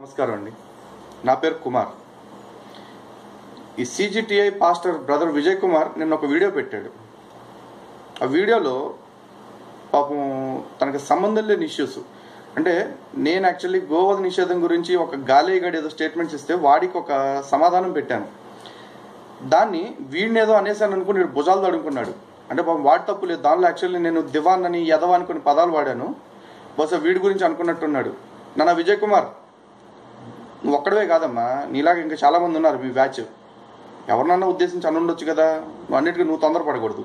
నమస్కారం అండి. నా పేరు కుమార్. ఈ CGTI pastor brother Vijay Kumar నిన్న ఒక వీడియో పెట్టాడు. ఆ వీడియోలో పాపం తనకు సంబంధం లేని ఇష్యూస్, అంటే నేను యాక్చువల్లీ గోవధ నిషేధం గురించి ఒక గాలేగాడు ఏదో స్టేట్మెంట్స్ ఇస్తే వాడికి ఒక సమాధానం పెట్టాను. దాన్ని వీడిని ఏదో అనేసాను అనుకుని వీడు భుజాలు తడుముకున్నాడు. అంటే పాపం వాడి తప్పు లేదు దానిలో. యాక్చువల్లీ నేను దివాన్ అని యదవ అని కొన్ని పదాలు వాడాను. బహుశా వీడి గురించి అనుకున్నట్టున్నాడు. నాన్న విజయ్ కుమార్, నువ్వు ఒక్కడవే కాదమ్మా, నీలాగా ఇంకా చాలామంది ఉన్నారు మీ బ్యాచ్. ఎవరినన్నా ఉద్దేశించి అని ఉండొచ్చు కదా, నువ్వు అన్నిటికీ నువ్వు తొందరపడకూడదు.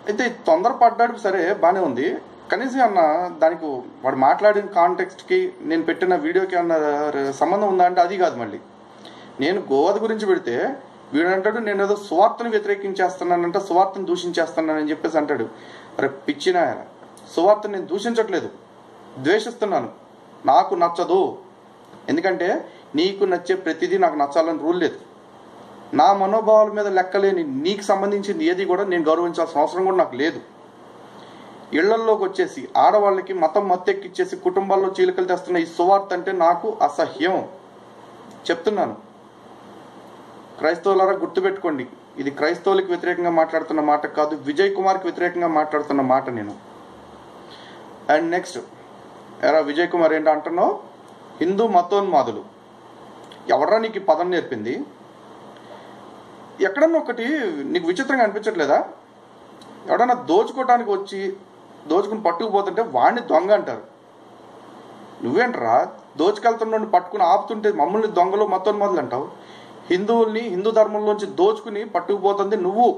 అయితే తొందరపడ్డాడు సరే, బాగానే ఉంది. కనీసం అన్న దానికి వాడు మాట్లాడిన కాంటెక్స్ట్కి నేను పెట్టిన వీడియోకి అన్న సంబంధం ఉందా అంటే అది కాదు. మళ్ళీ నేను గోవధ గురించి పెడితే వీడు అంటాడు నేను ఏదో సువార్తను వ్యతిరేకించేస్తున్నానంటే, సువార్తను దూషించేస్తున్నానని చెప్పేసి అంటాడు. అరే పిచ్చిన, సువార్తను నేను దూషించట్లేదు, ద్వేషిస్తున్నాను. నాకు నచ్చదు. ఎందుకంటే నీకు నచ్చే ప్రతిదీ నాకు నచ్చాలని రూల్ లేదు. నా మనోభావాల మీద లెక్కలేని నీకు సంబంధించింది ఏది కూడా నేను గౌరవించాల్సిన అవసరం కూడా నాకు లేదు. ఇళ్లల్లోకి వచ్చేసి ఆడవాళ్ళకి మతం మత్తెక్కిచ్చేసి కుటుంబాల్లో చీలికలు తెస్తున్న ఈ సువార్త అంటే నాకు అసహ్యం. చెప్తున్నాను, క్రైస్తవులారా గుర్తుపెట్టుకోండి, ఇది క్రైస్తవులకు వ్యతిరేకంగా మాట్లాడుతున్న మాట కాదు, విజయ్ కుమార్కి వ్యతిరేకంగా మాట్లాడుతున్న మాట నేను. అండ్ నెక్స్ట్, ఎరా విజయ్ కుమార్ ఏంటో అంటున్నావు, హిందూ మతోన్మాదులు. ఎవడరా నీకు ఈ పదం నేర్పింది? ఎక్కడన్నా ఒకటి నీకు విచిత్రంగా అనిపించట్లేదా? ఎవడన్నా దోచుకోవటానికి వచ్చి దోచుకుని పట్టుకుపోతుంటే వాడిని దొంగ అంటారు. నువ్వేంట్రా దోచుకెళ్తున్న పట్టుకుని ఆపుతుంటే మమ్మల్ని దొంగలు మతోన్మాదులు అంటావు? హిందువుల్ని హిందూ ధర్మంలోంచి దోచుకుని పట్టుకుపోతుంది నువ్వు.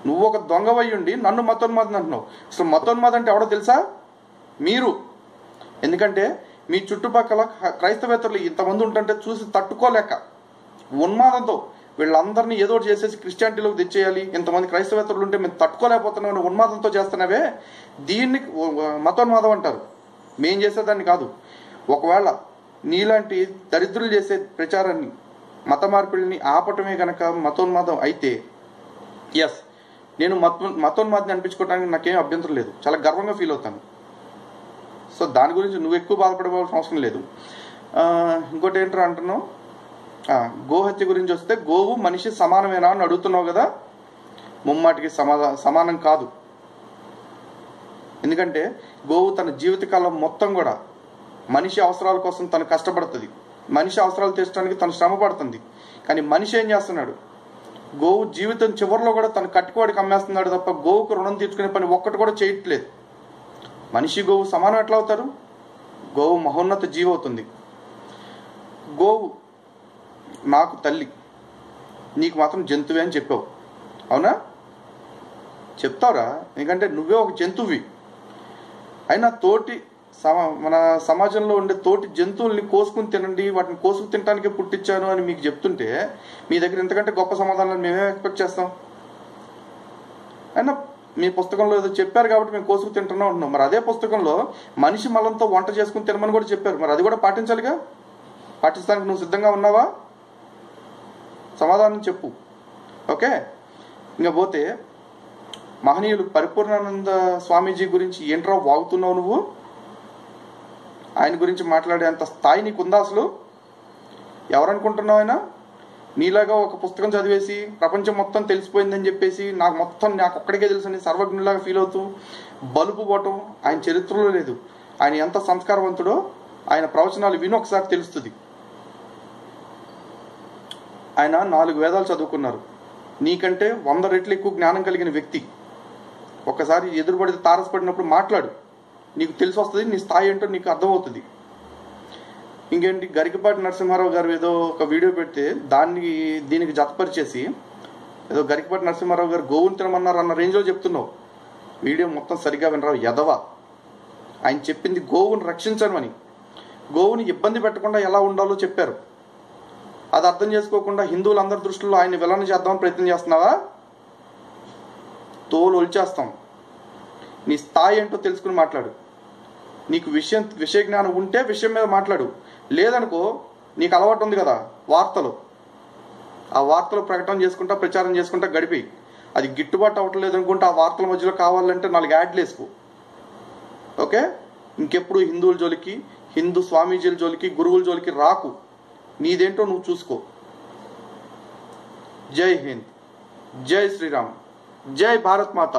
నువ్వు ఒక దొంగవయ్యుండి నన్ను మతోన్మాదని అంటున్నావు. అసలు మతోన్మాద అంటే ఎవడో తెలుసా? మీరు. ఎందుకంటే మీ చుట్టుపక్కల క్రైస్తవేతరులు ఇంతమంది ఉంటుంటే చూసి తట్టుకోలేక ఉన్మాదంతో వీళ్ళందరినీ ఏదో చేసేసి క్రిస్టియానిటీలోకి తెచ్చేయాలి, ఇంతమంది క్రైస్తవేతరులు ఉంటే మేము తట్టుకోలేకపోతున్నామని ఉన్మాదంతో చేస్తున్నవే దీన్ని మతోన్మాదం అంటారు. మేం చేసేదాన్ని కాదు. ఒకవేళ నీలాంటి దరిద్రులు చేసే ప్రచారాన్ని, మత మార్పిడిని ఆపటమే గనక మతోన్మాదం అయితే, ఎస్, నేను మతోన్మాదిని అనిపించుకోవడానికి నాకేం అభ్యంతరం లేదు, చాలా గర్వంగా ఫీల్ అవుతాను. సో దాని గురించి నువ్వు ఎక్కువ బాధపడవలసిన అవసరం లేదు. ఇంకోటి ఏంటో అంటున్నావు, గోహత్య గురించి వస్తే గోవు మనిషి సమానమేనా అని అడుగుతున్నావు కదా. ముమ్మాటికి సమానం కాదు. ఎందుకంటే గోవు తన జీవితకాలం మొత్తం కూడా మనిషి అవసరాల కోసం తను కష్టపడుతుంది, మనిషి అవసరాలు తీర్చడానికి తను శ్రమ పడుతుంది. కానీ మనిషి ఏం చేస్తున్నాడు? గోవు జీవితం చివరిలో కూడా తను కట్టుకోడికి అమ్మేస్తున్నాడు తప్ప గోవుకు రుణం తీర్చుకునే పని ఒక్కటి కూడా చేయట్లేదు. మనిషి గోవు సమానం ఎట్లా అవుతారు? గోవు మహోన్నత జీవి అవుతుంది. గోవు నాకు తల్లి, నీకు మాత్రం జంతువే అని చెప్పావు, అవునా? చెప్తావురా, ఎందుకంటే నువ్వే ఒక జంతువువి. అయినా తోటి మన సమాజంలో ఉండే తోటి జంతువుల్ని కోసుకుని తినండి, వాటిని కోసుకు తినడానికే పుట్టించాను అని మీకు చెప్తుంటే మీ దగ్గర ఇంతకంటే గొప్ప సమాధానాలు మేమేం ఎక్స్పెక్ట్ చేస్తాం? అయినా మీ పుస్తకంలో ఏదో చెప్పారు కాబట్టి మేము కోసుకు తింటున్నాం అంటున్నాం. మరి అదే పుస్తకంలో మనిషి మలంతో వంట చేసుకుని తినమని కూడా చెప్పారు. మరి అది కూడా పాటించాలిగా. పాటించడానికి నువ్వు సిద్ధంగా ఉన్నావా? సమాధానం చెప్పు. ఓకే. ఇంకా పోతే మహనీయులు పరిపూర్ణానంద స్వామీజీ గురించి ఏంట్రా వాగుతున్నావు నువ్వు? ఆయన గురించి మాట్లాడే అంత స్థాయి నీకుందా అసలు? ఎవరనుకుంటున్నావు? ఆయన నీలాగా ఒక పుస్తకం చదివేసి ప్రపంచం మొత్తం తెలిసిపోయిందని చెప్పేసి నాకు ఒక్కడికే తెలుసని సర్వజ్ఞులాగా ఫీల్ అవుతూ బలుపు పోవటం ఆయన చరిత్రలో లేదు. ఆయన ఎంత సంస్కారవంతుడో ఆయన ప్రవచనాలు విని ఒకసారి తెలుస్తుంది. ఆయన 4 వేదాలు చదువుకున్నారు. నీకంటే 100 రెట్లు ఎక్కువ జ్ఞానం కలిగిన వ్యక్తి. ఒక్కసారి ఎదురుపడితే తారసపడినప్పుడు మాట్లాడు, నీకు తెలిసి వస్తుంది, నీ స్థాయి ఏంటో నీకు అర్థమవుతుంది. ఇంకేంటి, గరికపాటి నరసింహారావు గారు ఏదో ఒక వీడియో పెడితే దీనికి జతపరిచేసి ఏదో గరికపాటి నరసింహారావు గారు గోవుని తినమన్నారు అన్న రేంజ్లో చెప్తున్నావు. వీడియో మొత్తం సరిగా వినరావు యదవ. ఆయన చెప్పింది గోవుని రక్షించమని, గోవుని ఇబ్బంది పెట్టకుండా ఎలా ఉండాలో చెప్పారు. అది అర్థం చేసుకోకుండా హిందువులందరి దృష్టిలో ఆయన విలన చేద్దామని ప్రయత్నం చేస్తున్నావా? తోలు ఒలిచేస్తాం. నీ స్థాయి ఏంటో తెలుసుకుని మాట్లాడు. నీకు విషయ జ్ఞానం ఉంటే విషయం మీద మాట్లాడు. లేదనుకో, నీకు అలవాటు ఉంది కదా వార్తలు, ఆ వార్తలు ప్రకటన చేసుకుంటా ప్రచారం చేసుకుంటా గడిపి అది గిట్టుబాటు అవ్వట్లేదు అనుకుంటే ఆ వార్తల మధ్యలో కావాలంటే 4 యాడ్లు వేసుకో. ఓకే. ఇంకెప్పుడు హిందువుల జోలికి హిందూ స్వామీజీల జోలికి, గురువుల జోలికి రాకు. నీదేంటో నువ్వు చూసుకో. జై హింద్, జై శ్రీరామ్, జై భారత్ మాత.